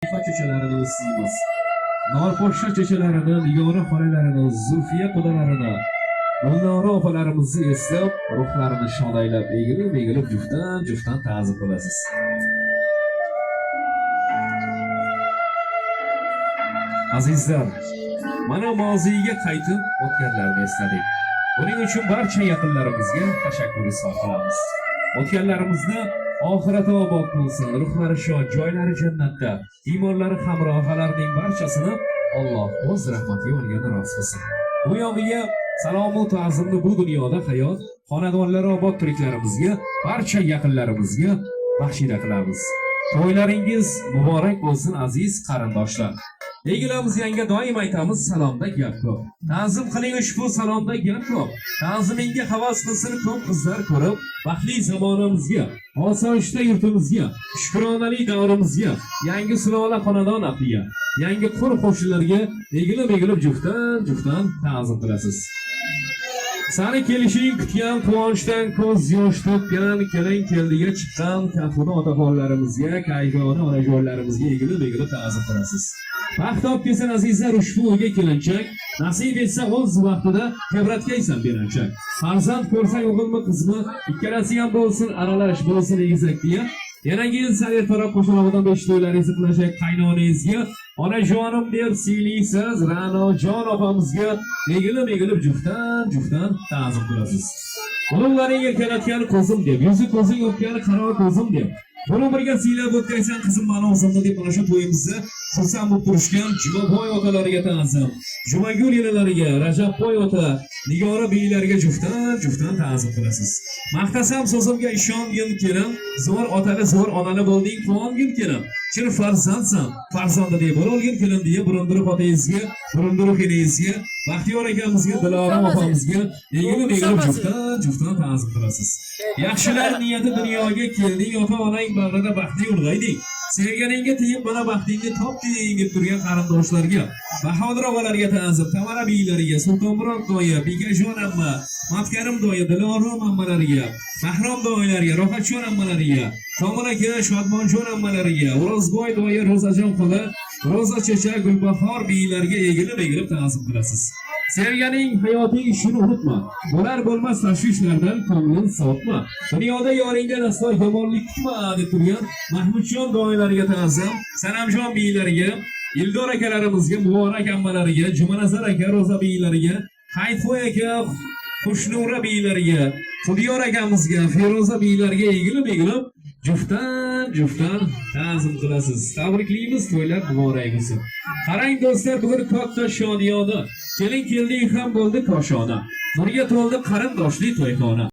Ko'chalarini o'siymiz. Norposhsha ko'chalarini, Nigora xonalarini, Zulfiya qudalarini, Gulnora opalarimizni eslab, ruhlarini shodaylab, egilib juftdan ta'zim qilasiz. Azizlar, mana moziyga qaytib o'tganlarni esladik. Buning uchun barcha yaqinlarimizga tashakkur izhor qilamiz. O'tganlarimizni oxirati obod bo'lsin, ruhlari shod, joylari jannatda, iymonlari hamrohalarining barchasini Alloh o'z rahmatiga olgani rost qilsin. Bu yog'iga salomu ta'zimni bu dunyoda hayot, xonadonlari obod tiriklarimizga, barcha yaqinlarimizga baxshida qilamiz. To'ylaringiz muborak bo'lsin aziz qarindoshlar. Egilamiz yanga doim aytamiz, salomda gap ko'p. Ta'zim qiling ushbu salomda gap ko'p. Ta'zimingga havas qilsin ko'p qizlar ko'rib, baxtli zamonimizga, osoyishta yurtimizga, shukronali davrimizga, yangi sulola xonadon aqliga, yangi qo'shnilarga egilib juftdan ta'zim qilasiz. Sani kelishing kutgan quvonchdan ko'z yosh to'kkan, kelin keldiga chiqqan kafuna otaxonlarimizga, kayfona onajonlarimizga egilib ta'zim qilasiz. Baxt olib kelsin azizlar ushbu uyga kelinchak, nasib etsa o'z vaqtida tebratgaysan beranchak. Farzand ko'rsang o'g'ilmi qizmi, ikkalasi ham bo'lsin, aralash bo'lsin egizak deya, yangi yil sari taraf qo'shaloqdan 5 to'ylaringizni qilashak qaynonangizga, onajonim deb siylisiz Ra'nojon opamizga egilib juftdan ta'zim qilasiz. Ulug'laring erkalatgan ko'zim deb, yuzi ko'zing o'pgan qaror ko'zim deb, buni birga siylab o'tkazsan qizim manozimni deb mana shu to'yimizni xursand bo'lib turishgan Jumaboy otalariga ta'zim, Jumagul yelilariga, Rajabboy ota, Nigora beylarga juftdan ta'zim qilasiz. Maqtasam so'zimga ishongin kelin, zo'r otali zo'r onali bo'lding, quvongin kelin. Chin farzandsan, farzanda deb bo'lgin kelin deya burundirib otangizga, burundirib enangizga, Baxtiyor akamizga, Dilorom opamizga egilib juftdan ta'zim qilasiz. Yaxshilar niyati dunyoga kelding, ota-onang bag'rida baxtli ulg'ayding. Sevganingga tegib mana baxtingni topding deb turgan qarindoshlarga, Bahodir og'alarga ta'zim, Tamara beylariga, Sultonmurod doya, Bigajon amma, Matkarim doya, Dilorom ammalariga, Mahrom doyalarga, Rohatjon ammalariga, Tomon aka, Shodmonjon ammalariga, O'rozboy doya, Ro'zajon xola, Ro'za checha, Gulbahor beylarga egilib ta'zim qilasiz. Sevganing hayoting shuni unutma. Bo'lar bo'lmas tashvishlardan ko'ngling sovutma. Dunyoda yoringdan aslo yomonlik kutma deb turgan Mahmudjon doyalariga ta'zim, Sanamjon beylariga, Ildor akalarimizga, Muborak ammalariga, Jumanazar aka, Ro'za beylariga, Hayfoy aka, Xushnura beylariga, Xudiyor akamizga, Feroza beylarga egilib juftdan ta'zim qilasiz. Tabriklaymiz, to'ylar muborak bo'lsin. Qarang do'stlar, bugun katta shodiyoda kelin kelding ham bo'ldi koshona. Nurga to'ldi qarindoshli to'yxona.